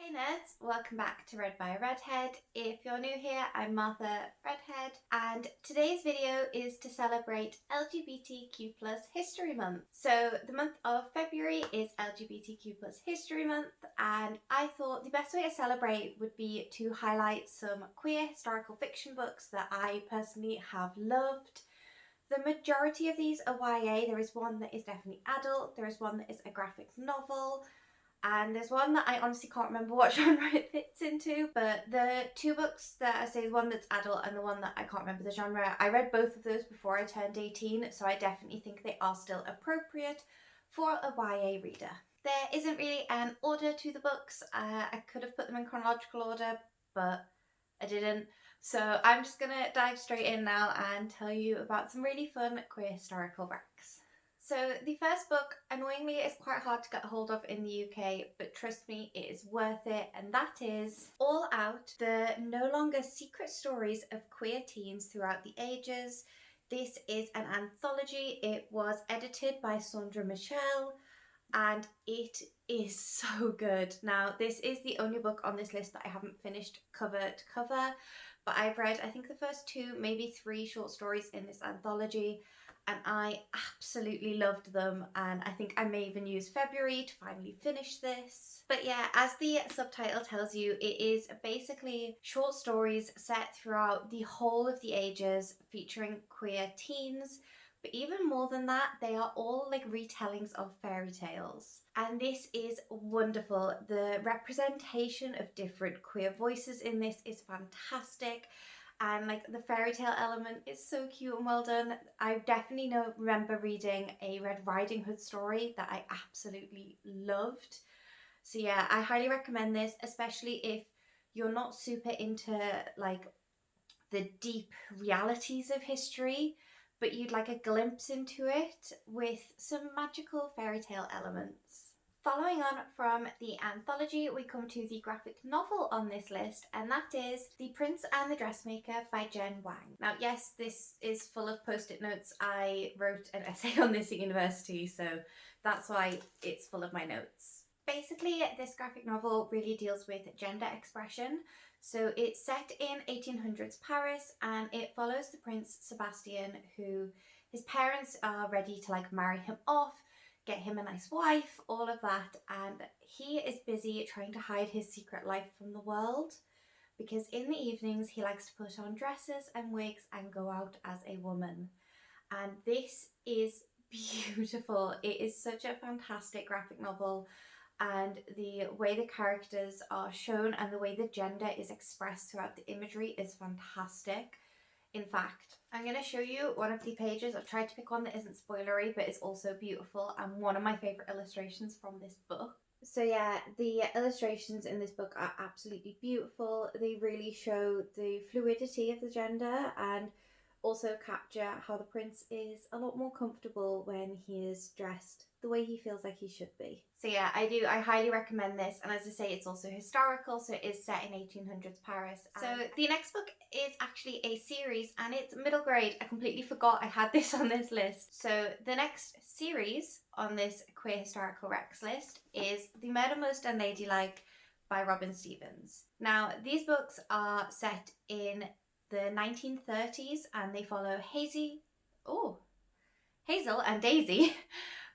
Hey nerds, welcome back to Read by a Redhead. If you're new here, I'm Martha Redhead, and today's video is to celebrate LGBTQ History Month. So the month of February is LGBTQ History Month, and I thought the best way to celebrate would be to highlight some queer historical fiction books that I personally have loved. The majority of these are YA. There is one that is definitely adult, there is one that is a graphic novel, and there's one that I honestly can't remember what genre it fits into, but the two books that I say, the one that's adult and the one that I can't remember the genre, I read both of those before I turned 18, so I definitely think they are still appropriate for a YA reader. There isn't really an order to the books. I could have put them in chronological order, but I didn't. So I'm just gonna dive straight in now and tell you about some really fun queer historical recs. So the first book, annoyingly, is quite hard to get a hold of in the UK, but trust me, it is worth it, and that is All Out, the no longer secret stories of queer teens throughout the ages. This is an anthology. It was edited by Saundra Mitchell, and it is so good. Now, this is the only book on this list that I haven't finished cover to cover, but I've read, I think, the first two, maybe three short stories in this anthology, and I absolutely loved them, and I think I may even use February to finally finish this. But yeah, as the subtitle tells you, it is basically short stories set throughout the whole of the ages featuring queer teens. But even more than that, they are all like retellings of fairy tales. And this is wonderful. The representation of different queer voices in this is fantastic. And like the fairy tale element is so cute and well done. I definitely remember reading a Red Riding Hood story that I absolutely loved. So yeah, I highly recommend this, especially if you're not super into like the deep realities of history, but you'd like a glimpse into it with some magical fairy tale elements. Following on from the anthology, we come to the graphic novel on this list, and that is The Prince and the Dressmaker by Jen Wang. Now, yes, this is full of post-it notes. I wrote an essay on this at university, so that's why it's full of my notes. Basically, this graphic novel really deals with gender expression. So it's set in 1800s Paris, and it follows the Prince Sebastian, who his parents are ready to like marry him off, get him a nice wife, all of that, and he is busy trying to hide his secret life from the world, because in the evenings he likes to put on dresses and wigs and go out as a woman. And this is beautiful. It is such a fantastic graphic novel, and the way the characters are shown and the way the gender is expressed throughout the imagery is fantastic. In fact, I'm going to show you one of the pages. I've tried to pick one that isn't spoilery, but is also beautiful, and one of my favourite illustrations from this book. So yeah, the illustrations in this book are absolutely beautiful. They really show the fluidity of the gender and also capture how the prince is a lot more comfortable when he is dressed the way he feels like he should be. So yeah, I highly recommend this, and as I say, it's also historical, so it is set in 1800s Paris. So the next book is actually a series, and it's middle grade. I completely forgot I had this on this list. So the next series on this queer historical recs list is The Murder Most Unladylike by Robin Stevens. Now, these books are set in the 1930s, and they follow Hazel and Daisy,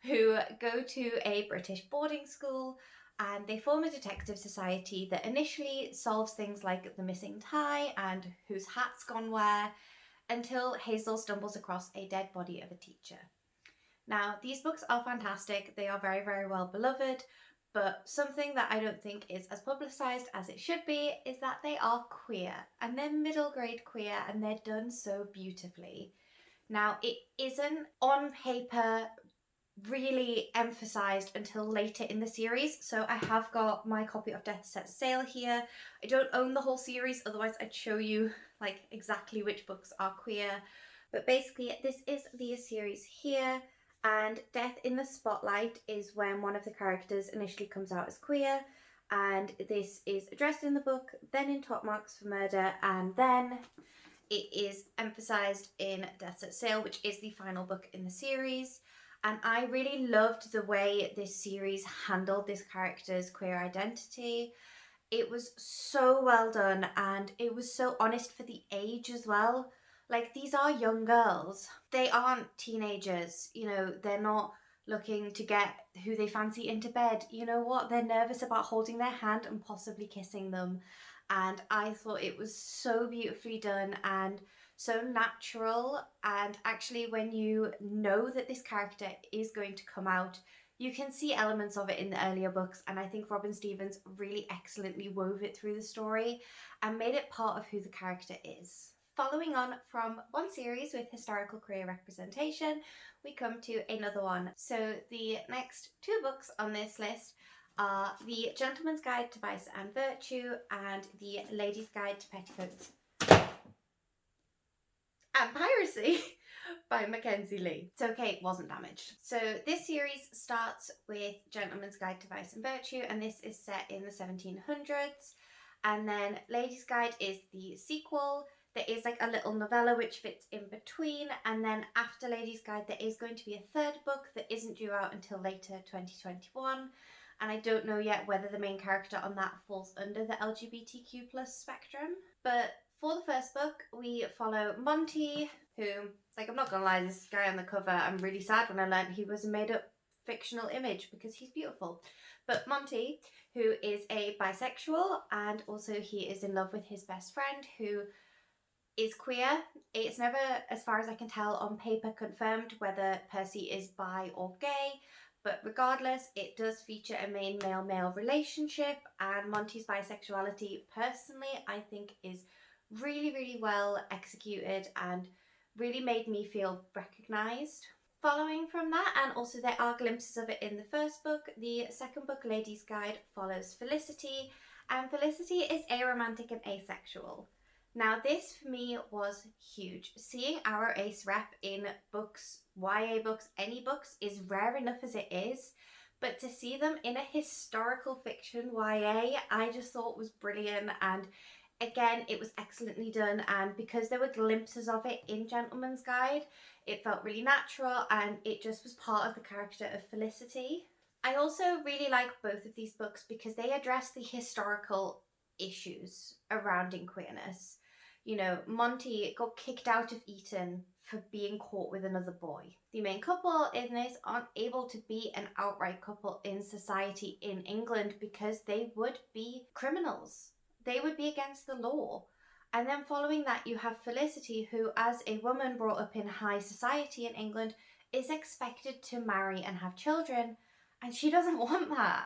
who go to a British boarding school, and they form a detective society that initially solves things like the missing tie and whose hat's gone where, until Hazel stumbles across a dead body of a teacher. Now, these books are fantastic. They are very, very well beloved, but something that I don't think is as publicised as it should be is that they are queer, and they're middle grade queer, and they're done so beautifully. Now, it isn't on paper really emphasised until later in the series, so I have got my copy of Death Set Sail here. I don't own the whole series, otherwise I'd show you like exactly which books are queer, but basically this is the series here. And Death in the Spotlight is when one of the characters initially comes out as queer, and this is addressed in the book, then in Top Marks for Murder, and then it is emphasised in Death Set Sail, which is the final book in the series. And I really loved the way this series handled this character's queer identity. It was so well done, and it was so honest for the age as well. Like, these are young girls. They aren't teenagers, you know, they're not looking to get who they fancy into bed. You know what? They're nervous about holding their hand and possibly kissing them. And I thought it was so beautifully done and so natural. And actually, when you know that this character is going to come out, you can see elements of it in the earlier books, and I think Robin Stevens really excellently wove it through the story and made it part of who the character is. Following on from one series with historical queer representation, we come to another one. So the next two books on this list are The Gentleman's Guide to Vice and Virtue and The Lady's Guide to Petticoats and Piracy by Mackenzi Lee. So Kate wasn't damaged. So this series starts with Gentleman's Guide to Vice and Virtue, and this is set in the 1700s. And then Lady's Guide is the sequel. There is like a little novella which fits in between, and then after Lady's Guide there is going to be a third book that isn't due out until later 2021. And I don't know yet whether the main character on that falls under the LGBTQ plus spectrum. But for the first book, we follow Monty, who, like, I'm not gonna lie, this guy on the cover, I'm really sad when I learned he was a made-up fictional image because he's beautiful. But Monty, who is a bisexual, and also he is in love with his best friend, who is queer. It's never, as far as I can tell, on paper confirmed whether Percy is bi or gay, but regardless, it does feature a main male-male relationship, and Monty's bisexuality, personally, I think is really, really well executed and really made me feel recognised. Following from that, and also there are glimpses of it in the first book, the second book, Lady's Guide, follows Felicity, and Felicity is aromantic and asexual. Now this for me was huge. Seeing our ace rep in books, YA books, any books, is rare enough as it is, but to see them in a historical fiction YA, I just thought was brilliant. And again, it was excellently done, and because there were glimpses of it in Gentleman's Guide, it felt really natural and it just was part of the character of Felicity. I also really like both of these books because they address the historical issues surrounding queerness. You know, Monty got kicked out of Eton for being caught with another boy. The main couple in this aren't able to be an outright couple in society in England because they would be criminals. They would be against the law. And then following that, you have Felicity, who, as a woman brought up in high society in England, is expected to marry and have children, and she doesn't want that.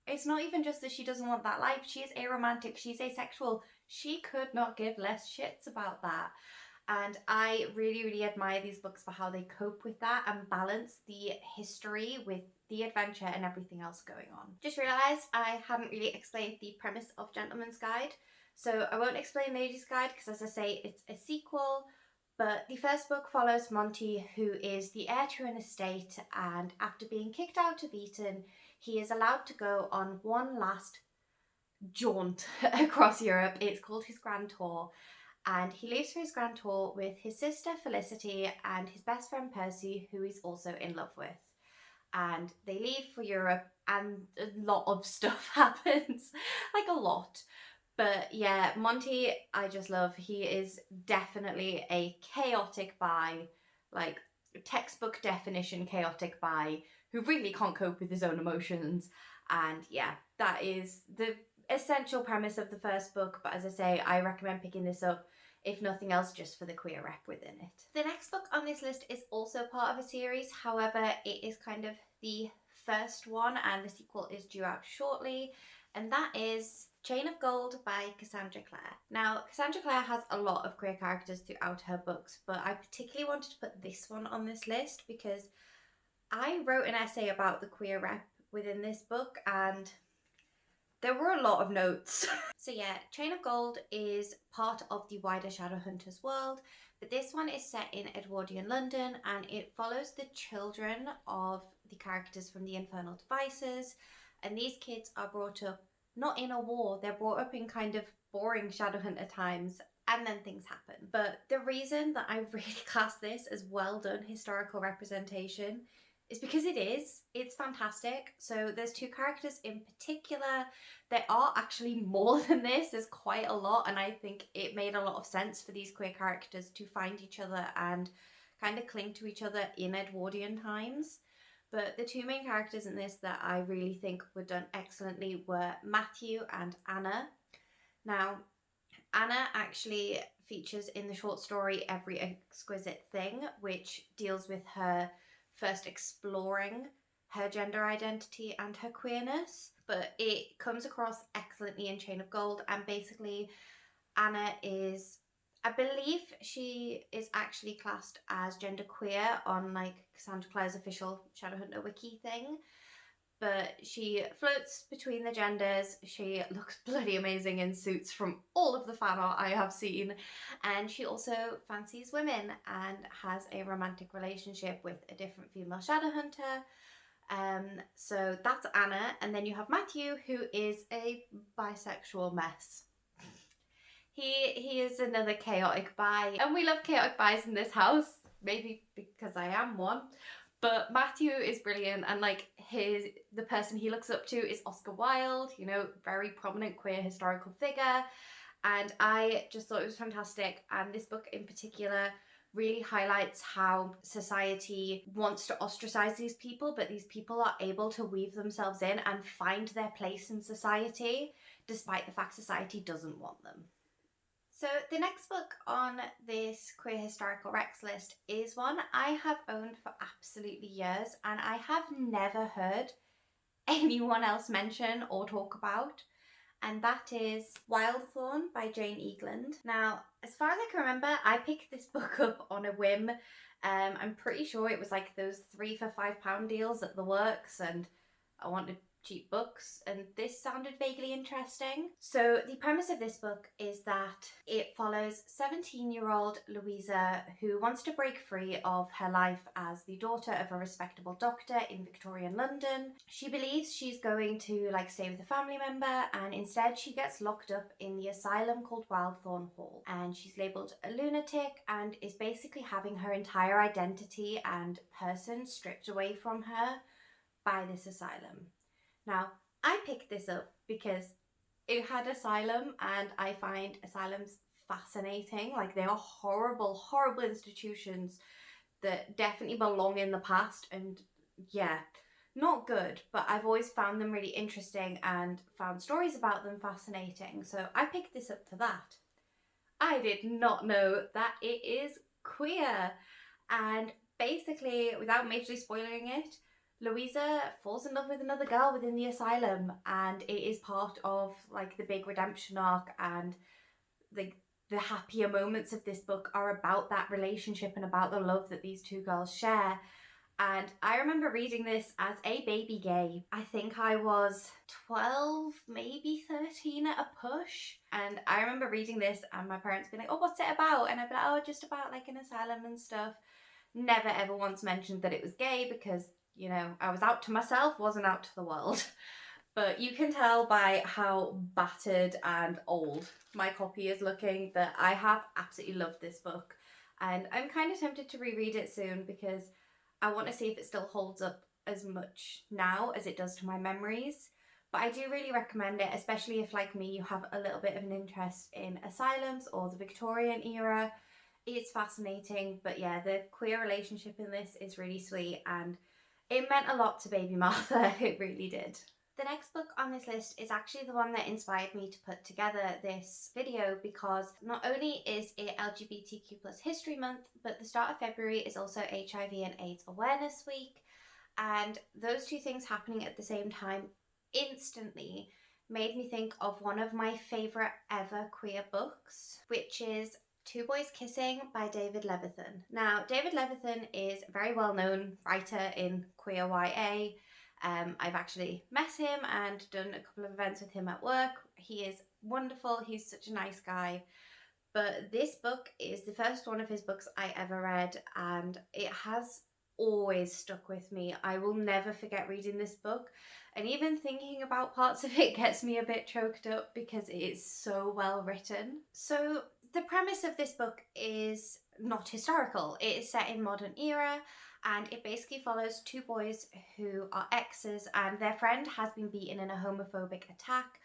It's not even just that she doesn't want that life. She is aromantic, she's asexual. She could not give less shits about that. And I really, really admire these books for how they cope with that and balance the history with the adventure and everything else going on. Just realised I hadn't really explained the premise of Gentleman's Guide, so I won't explain Lady's Guide because, as I say, it's a sequel. But the first book follows Monty, who is the heir to an estate, and after being kicked out of Eton, he is allowed to go on one last jaunt across Europe. It's called his Grand Tour, and he leaves for his Grand Tour with his sister Felicity and his best friend Percy, who he's also in love with. And they leave for Europe and a lot of stuff happens, like a lot. But yeah, Monty, I just love. He is definitely a chaotic bi, like textbook definition chaotic bi, who really can't cope with his own emotions. And yeah, that is the essential premise of the first book. But as I say, I recommend picking this up, if nothing else, just for the queer rep within it. The next book on this list is also part of a series. However, it is kind of the first one, and the sequel is due out shortly. And that is Chain of Gold by Cassandra Clare. Now, Cassandra Clare has a lot of queer characters throughout her books, but I particularly wanted to put this one on this list because I wrote an essay about the queer rep within this book, and there were a lot of notes. So yeah, Chain of Gold is part of the wider Shadowhunters world, but this one is set in Edwardian London, and it follows the children of the characters from the Infernal Devices, and these kids are brought up not in a war, they're brought up in kind of boring Shadowhunter times, and then things happen. But the reason that I really class this as well done historical representation is because it's fantastic. So there's two characters in particular. There are actually more than this, there's quite a lot, and I think it made a lot of sense for these queer characters to find each other and kind of cling to each other in Edwardian times. But the two main characters in this that I really think were done excellently were Matthew and Anna. Now, Anna actually features in the short story Every Exquisite Thing, which deals with her first exploring her gender identity and her queerness, but it comes across excellently in Chain of Gold. And basically Anna is, I believe she is actually classed as genderqueer on like Cassandra Clare's official Shadowhunter wiki thing, but she floats between the genders. She looks bloody amazing in suits from all of the fan art I have seen, and she also fancies women and has a romantic relationship with a different female Shadowhunter. So that's Anna, and then you have Matthew, who is a bisexual mess. He is another chaotic bi, and we love chaotic bis in this house, maybe because I am one. But Matthew is brilliant, and like the person he looks up to is Oscar Wilde, you know, very prominent queer historical figure, and I just thought it was fantastic. And this book in particular really highlights how society wants to ostracize these people, but these people are able to weave themselves in and find their place in society, despite the fact society doesn't want them. So the next book on this Queer Historical Rex list is one I have owned for absolutely years, and I have never heard anyone else mention or talk about, and that is Wildthorn by Jane Eagland. Now, as far as I can remember, I picked this book up on a whim. I'm pretty sure it was like those 3 for £5 deals at the works, and I wanted cheap books, and this sounded vaguely interesting. So the premise of this book is that it follows 17-year-old Louisa, who wants to break free of her life as the daughter of a respectable doctor in Victorian London. She believes she's going to like stay with a family member, and instead she gets locked up in the asylum called Wildthorn Hall, and she's labelled a lunatic and is basically having her entire identity and person stripped away from her by this asylum. Now, I picked this up because it had asylum, and I find asylums fascinating. Like, they are horrible, horrible institutions that definitely belong in the past, and yeah, not good, but I've always found them really interesting and found stories about them fascinating, so I picked this up for that. I did not know that it is queer, and basically, without majorly spoiling it, Louisa falls in love with another girl within the asylum, and it is part of like the big redemption arc, and the happier moments of this book are about that relationship and about the love that these two girls share. And I remember reading this as a baby gay. I think I was 12, maybe 13 at a push. And I remember reading this and my parents being like, oh, what's it about? And I'd be like, oh, just about like an asylum and stuff. Never ever once mentioned that it was gay because, you know, I was out to myself, wasn't out to the world. But you can tell by how battered and old my copy is looking that I have absolutely loved this book. And I'm kind of tempted to reread it soon because I want to see if it still holds up as much now as it does to my memories. But I do really recommend it, especially if, like me, you have a little bit of an interest in asylums or the Victorian era. It's fascinating, but yeah, the queer relationship in this is really sweet, and it meant a lot to baby Martha, it really did. The next book on this list is actually the one that inspired me to put together this video, because not only is it LGBTQ History Month, but the start of February is also HIV and AIDS Awareness Week, and those two things happening at the same time instantly made me think of one of my favourite ever queer books, which is Two Boys Kissing by David Levithan. Now, David Levithan is a very well-known writer in queer YA. I've actually met him and done a couple of events with him at work. He is wonderful, he's such a nice guy. But this book is the first one of his books I ever read, and it has always stuck with me. I will never forget reading this book, and even thinking about parts of it gets me a bit choked up because it is so well written. So the premise of this book is not historical. It is set in modern era, And it basically follows two boys who are exes, and their friend has been beaten in a homophobic attack.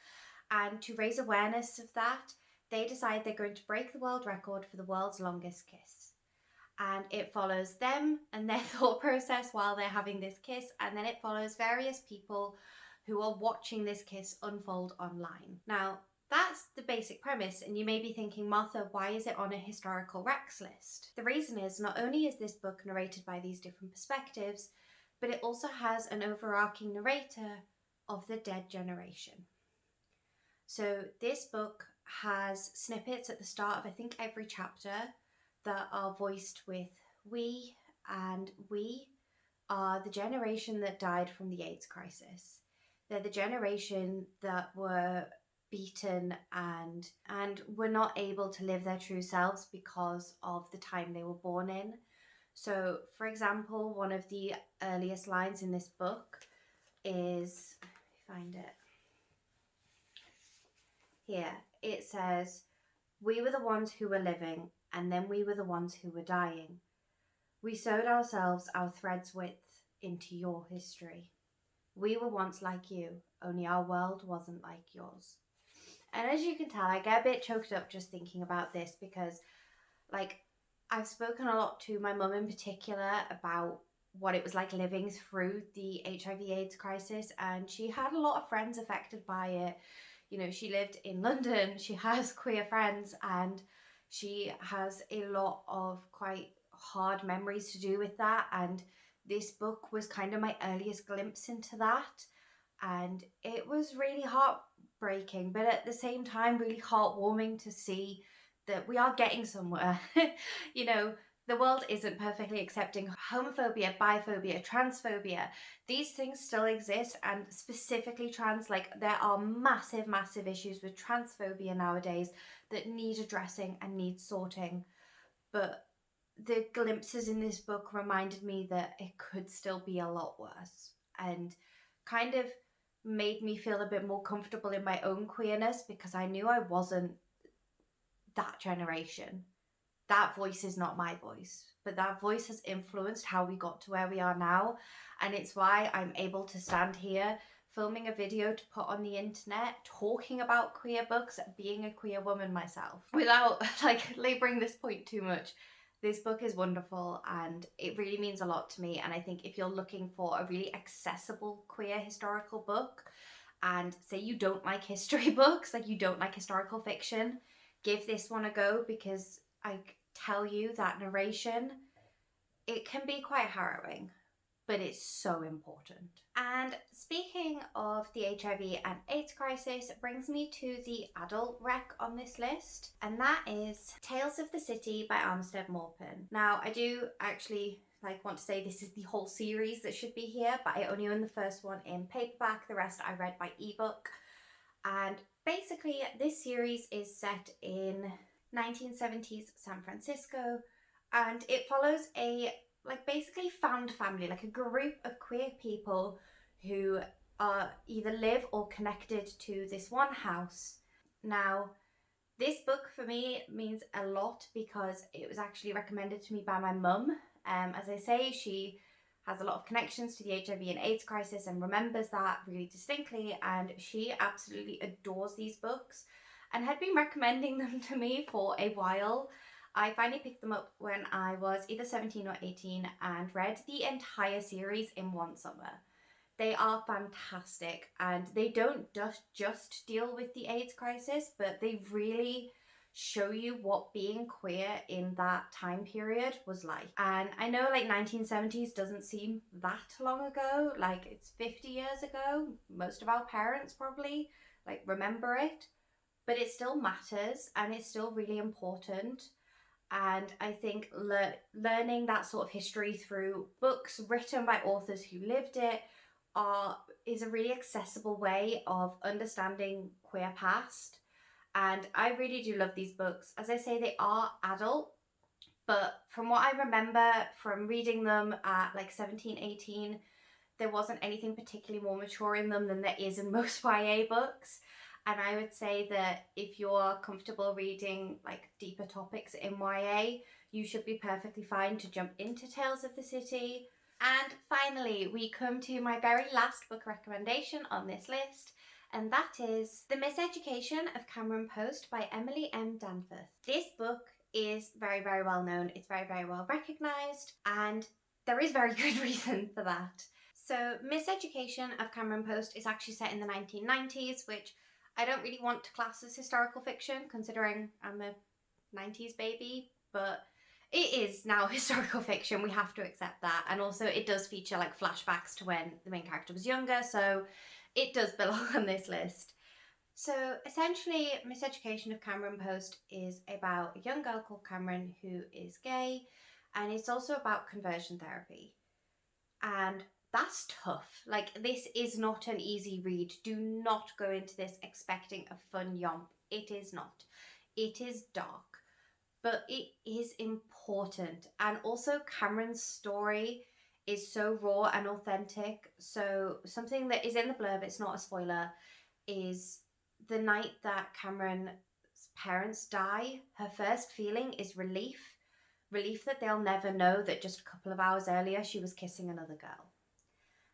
And to raise awareness of that, they decide they're going to break the world record for the world's longest kiss. And it follows them and their thought process while they're having this kiss, and then it follows various people who are watching this kiss unfold online. Now, that's the basic premise, and you may be thinking, Martha, why is it on a historical Rex list? The reason is, not only is this book narrated by these different perspectives, but it also has an overarching narrator of the dead generation. So this book has snippets at the start of, I think, every chapter that are voiced with we, and we are the generation that died from the AIDS crisis. They're the generation that were beaten and were not able to live their true selves because of the time they were born in. So, for example, one of the earliest lines in this book is, let me find it. Here, it says, "We were the ones who were living, and then we were the ones who were dying. We sewed ourselves our threads width into your history. We were once like you, only our world wasn't like yours." And as you can tell, I get a bit choked up just thinking about this because, like, I've spoken a lot to my mum in particular about what it was like living through the HIV/AIDS crisis, and she had a lot of friends affected by it. You know, she lived in London, she has queer friends, and she has a lot of quite hard memories to do with that, and this book was kind of my earliest glimpse into that, and it was really heartbreaking, but at the same time really heartwarming to see that we are getting somewhere. You know, the world isn't perfectly accepting homophobia, biphobia, transphobia. These things still exist, and specifically trans, like, there are massive, massive issues with transphobia nowadays that need addressing and need sorting. But the glimpses in this book reminded me that it could still be a lot worse, and kind of made me feel a bit more comfortable in my own queerness, because I knew I wasn't that generation. That voice is not my voice, but that voice has influenced how we got to where we are now, and it's why I'm able to stand here filming a video to put on the internet talking about queer books, being a queer woman myself. Without like labouring this point too much, this book is wonderful and it really means a lot to me, and I think if you're looking for a really accessible queer historical book, and say you don't like history books, like you don't like historical fiction, give this one a go, because I tell you that narration, it can be quite harrowing, but it's so important. And speaking of the HIV and AIDS crisis, it brings me to the adult rec on this list, and that is Tales of the City by Armistead Maupin. Now, I do actually want to say this is the whole series that should be here, but I only own the first one in paperback, the rest I read by ebook. And basically this series is set in 1970s San Francisco, and it follows a basically found family, like a group of queer people who are either live or connected to this one house. Now, this book for me means a lot because it was actually recommended to me by my mum. As I say, she has a lot of connections to the HIV and AIDS crisis and remembers that really distinctly, and she absolutely adores these books and had been recommending them to me for a while. I finally picked them up when I was either 17 or 18 and read the entire series in one summer. They are fantastic, and they don't just deal with the AIDS crisis, but they really show you what being queer in that time period was like. And I know 1970s doesn't seem that long ago, like it's 50 years ago. Most of our parents probably remember it, but it still matters and it's still really important. And I think learning that sort of history through books written by authors who lived it is a really accessible way of understanding queer past. And I really do love these books. As I say, they are adult, but from what I remember from reading them at 17, 18, there wasn't anything particularly more mature in them than there is in most YA books. And I would say that if you're comfortable reading like deeper topics in YA, you should be perfectly fine to jump into Tales of the City. And finally, we come to my very last book recommendation on this list, and that is The Miseducation of Cameron Post by Emily M. Danforth. This book is very, very well known. It's very, very well recognised, and there is very good reason for that. So Miseducation of Cameron Post is actually set in the 1990s, which I don't really want to class as historical fiction, considering I'm a 90s baby, but it is now historical fiction. We have to accept that. And also it does feature like flashbacks to when the main character was younger, so it does belong on this list. So essentially, Miseducation of Cameron Post is about a young girl called Cameron who is gay, and it's also about conversion therapy. And that's tough. Like, this is not an easy read. Do not go into this expecting a fun yomp. It is not. It is dark. But it is important. And also Cameron's story is so raw and authentic. So something that is in the blurb, it's not a spoiler, is the night that Cameron's parents die, her first feeling is relief. Relief that they'll never know that just a couple of hours earlier she was kissing another girl.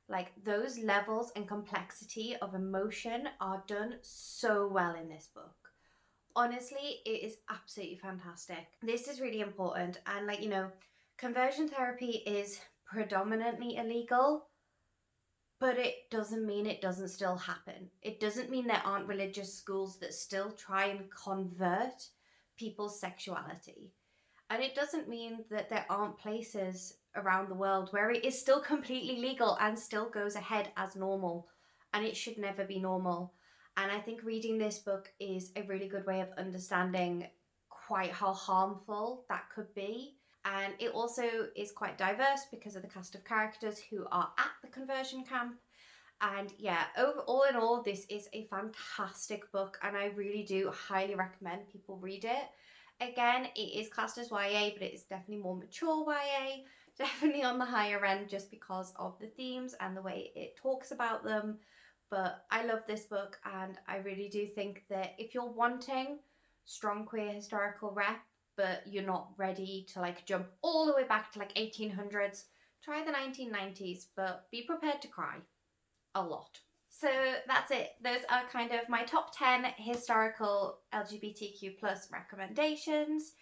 Like, those levels and complexity of emotion are done so well in this book. Honestly, it is absolutely fantastic. This is really important. And like, you know, conversion therapy is predominantly illegal, but it doesn't mean it doesn't still happen. It doesn't mean there aren't religious schools that still try and convert people's sexuality. And it doesn't mean that there aren't places around the world where it is still completely legal and still goes ahead as normal. And it should never be normal. And I think reading this book is a really good way of understanding quite how harmful that could be. And it also is quite diverse because of the cast of characters who are at the conversion camp. And yeah, all in all, this is a fantastic book, and I really do highly recommend people read it. Again, it is classed as YA, but it is definitely more mature YA, definitely on the higher end just because of the themes and the way it talks about them. But I love this book, and I really do think that if you're wanting strong queer historical rep, but you're not ready to like jump all the way back to like 1800s, try the 1990s, but be prepared to cry a lot. So that's it. Those are kind of my top 10 historical LGBTQ plus recommendations.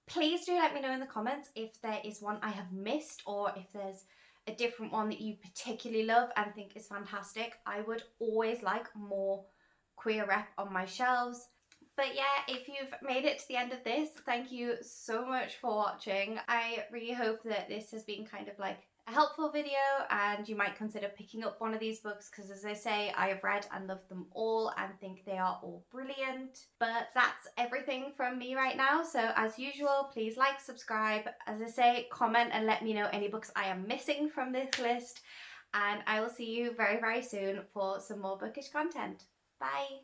Please do let me know in the comments if there is one I have missed, or if there's a different one that you particularly love and think is fantastic. I would always like more queer rep on my shelves. But yeah, if you've made it to the end of this, thank you so much for watching. I really hope that this has been kind of like a helpful video, and you might consider picking up one of these books, because as I say, I have read and loved them all and think they are all brilliant. But that's everything from me right now. So as usual, please like, subscribe, as I say, comment and let me know any books I am missing from this list. And I will see you very, very soon for some more bookish content. Bye!